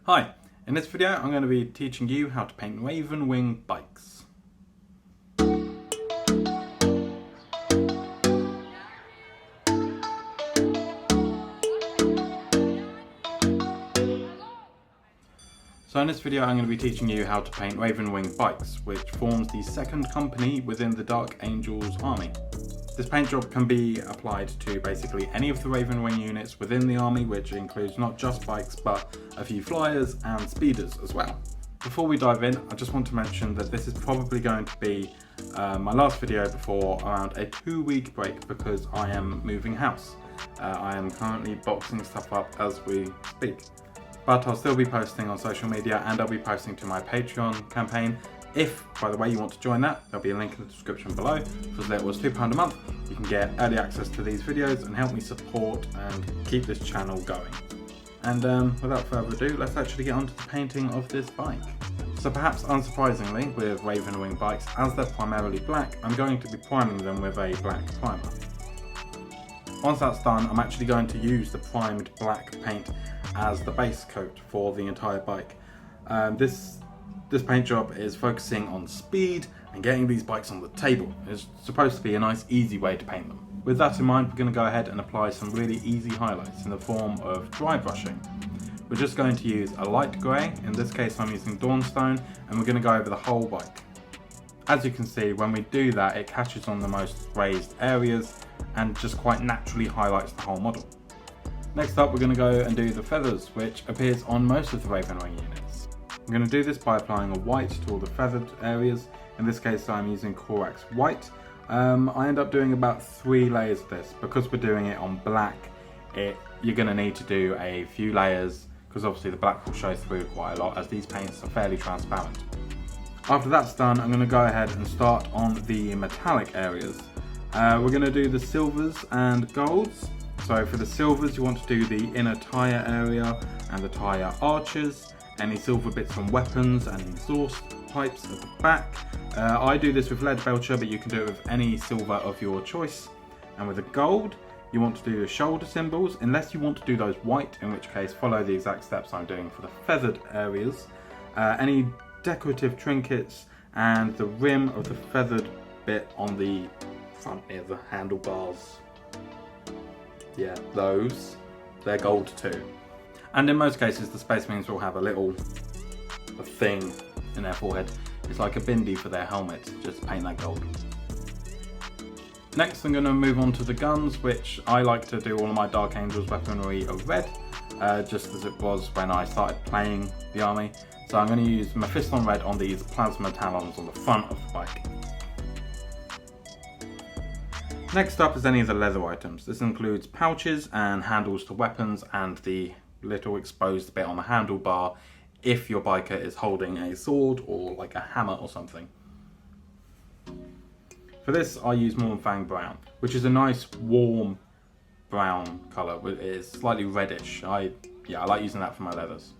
Hi, in this video I'm going to be teaching you how to paint Ravenwing bikes. So in this video I'm going to be teaching you how to paint Ravenwing bikes, which forms the second company within the Dark Angels army. This paint job can be applied to basically any of the Ravenwing units within the army, which includes not just bikes but a few flyers and speeders as well. Before we dive in, I just want to mention that this is probably going to be my last video before around a 2-week break because I am moving house. I am currently boxing stuff up as we speak. But I'll still be posting on social media and I'll be posting to my Patreon campaign. If, by the way, you want to join that, there'll be a link in the description below. For as little as £2 a month, you can get early access to these videos and help me support and keep this channel going. And without further ado, let's actually get onto the painting of this bike. So perhaps unsurprisingly, with Ravenwing bikes, as they're primarily black, I'm going to be priming them with a black primer. Once that's done, I'm actually going to use the primed black paint as the base coat for the entire bike. This paint job is focusing on speed and getting these bikes on the table. It's supposed to be a nice easy way to paint them. With that in mind, we're going to go ahead and apply some really easy highlights in the form of dry brushing. We're just going to use a light grey, in this case I'm using Dawnstone, and we're going to go over the whole bike. As you can see, when we do that, it catches on the most raised areas and just quite naturally highlights the whole model. Next up, we're going to go and do the feathers, which appears on most of the Ravenwing units. I'm going to do this by applying a white to all the feathered areas. In this case, I'm using Corax White. I end up doing about 3 layers of this. Because we're doing it on black, you're going to need to do a few layers, because obviously the black will show through quite a lot, as these paints are fairly transparent. After that's done, I'm going to go ahead and start on the metallic areas. We're going to do the silvers and golds. So for the silvers, you want to do the inner tyre area and the tyre arches, any silver bits from weapons and exhaust pipes at the back. I do this with lead belcher, but you can do it with any silver of your choice. And with the gold, you want to do the shoulder symbols, unless you want to do those white, in which case follow the exact steps I'm doing for the feathered areas. Any decorative trinkets and the rim of the feathered bit on the front near the handlebars. Yeah, those, they're gold too. And in most cases the Space Marines will have a thing in their forehead. It's like a bindi for their helmet, just paint that gold. Next I'm going to move on to the guns, which I like to do all of my Dark Angels weaponry of red, just as it was when I started playing the army. So I'm going to use Mephiston Red on these plasma talons on the front of the bike. Next up is any of the leather items. This includes pouches and handles to weapons and the little exposed bit on the handlebar if your biker is holding a sword or like a hammer or something. For this I use Mornfang Brown, which is a nice warm brown colour. It is slightly reddish. I like using that for my leathers.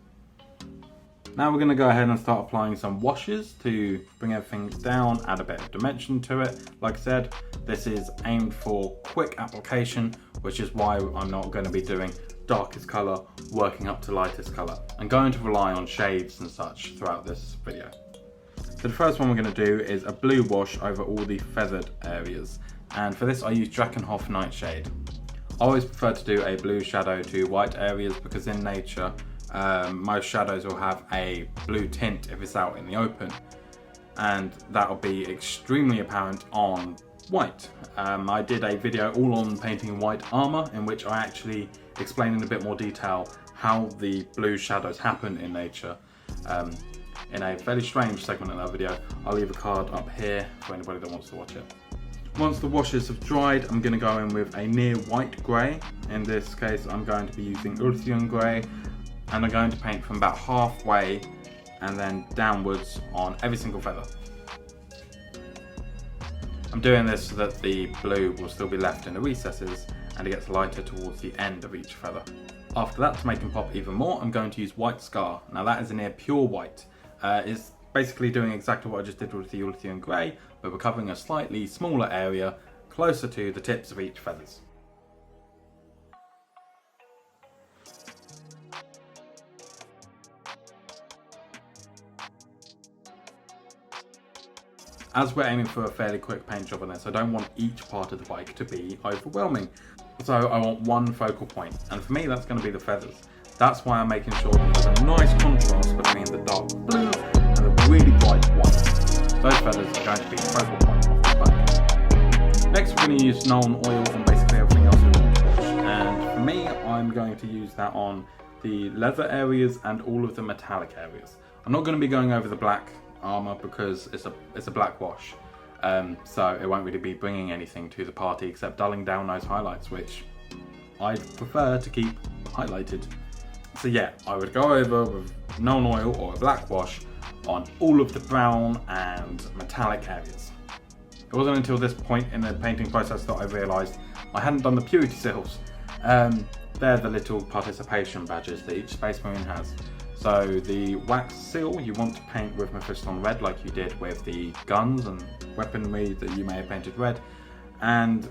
Now we're going to go ahead and start applying some washes to bring everything down, add a bit of dimension to it. Like I said, this is aimed for quick application, which is why I'm not going to be doing darkest colour working up to lightest colour. I'm going to rely on shades and such throughout this video. So the first one we're going to do is a blue wash over all the feathered areas, and for this I use Drakenhof Nightshade. I always prefer to do a blue shadow to white areas because in nature most shadows will have a blue tint if it's out in the open, and that will be extremely apparent on white. I did a video all on painting white armour in which I actually explain in a bit more detail how the blue shadows happen in nature in a fairly strange segment of that video. I'll leave a card up here for anybody that wants to watch it. Once the washes have dried, I'm going to go in with a near white grey. In this case I'm going to be using Ulthian Grey, and I'm going to paint from about halfway and then downwards on every single feather. I'm doing this so that the blue will still be left in the recesses and it gets lighter towards the end of each feather. After that, to make them pop even more, I'm going to use White Scar. Now that is a near pure white. It's basically doing exactly what I just did with the Ulthian Grey, but we're covering a slightly smaller area closer to the tips of each feathers. As we're aiming for a fairly quick paint job on this, I don't want each part of the bike to be overwhelming. So I want one focal point, and for me that's going to be the feathers. That's why I'm making sure that there's a nice contrast between the dark blue and the really bright white. Those feathers are going to be the focal point of the bike. Next we're going to use Nuln Oil on basically everything else we want to wash, and for me I'm going to use that on the leather areas and all of the metallic areas. I'm not going to be going over the black armour because it's a black wash, so it won't really be bringing anything to the party except dulling down those highlights, which I'd prefer to keep highlighted. So yeah, I would go over with Nuln Oil or a black wash on all of the brown and metallic areas. It wasn't until this point in the painting process that I realised I hadn't done the purity seals. They're the little participation badges that each Space Marine has. So the wax seal you want to paint with Mephiston red like you did with the guns and weaponry that you may have painted red, and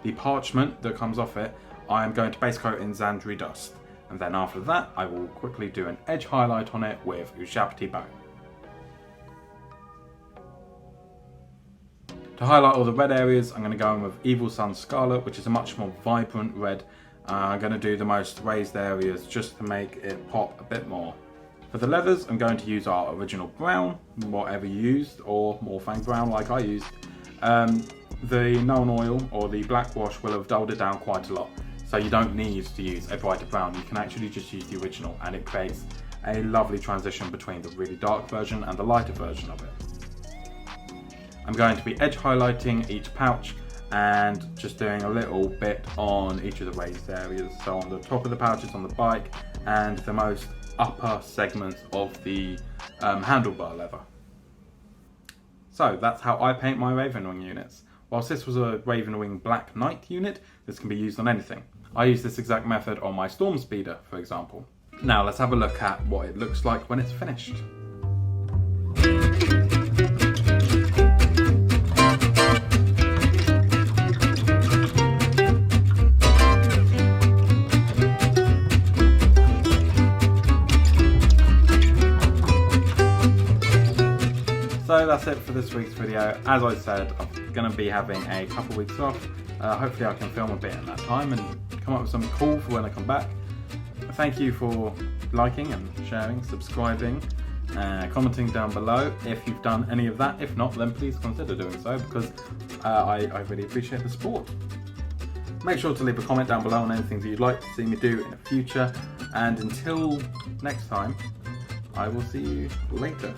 the parchment that comes off it I am going to base coat in Zandri dust, and then after that I will quickly do an edge highlight on it with Ushabti bone. To highlight all the red areas I'm going to go in with Evil Sun Scarlet, which is a much more vibrant red. I'm going to do the most raised areas just to make it pop a bit more. For the leathers, I'm going to use our original brown, whatever you used, or Morphang brown like I used. The Nuln Oil or the black wash will have dulled it down quite a lot, so you don't need to use a brighter brown. You can actually just use the original, and it creates a lovely transition between the really dark version and the lighter version of it. I'm going to be edge highlighting each pouch and just doing a little bit on each of the raised areas. So on the top of the pouches on the bike and the most upper segments of the handlebar leather. So that's how I paint my Ravenwing units. Whilst this was a Ravenwing Black Knight unit, this can be used on anything. I use this exact method on my Storm Speeder, for example. Now let's have a look at what it looks like when it's finished. So that's it for this week's video. As I said, I'm going to be having a couple weeks off. Hopefully I can film a bit in that time and come up with something cool for when I come back. Thank you for liking and sharing, subscribing, commenting down below if you've done any of that. If not, then please consider doing so, because I really appreciate the support. Make sure to leave a comment down below on anything that you'd like to see me do in the future. And until next time, I will see you later.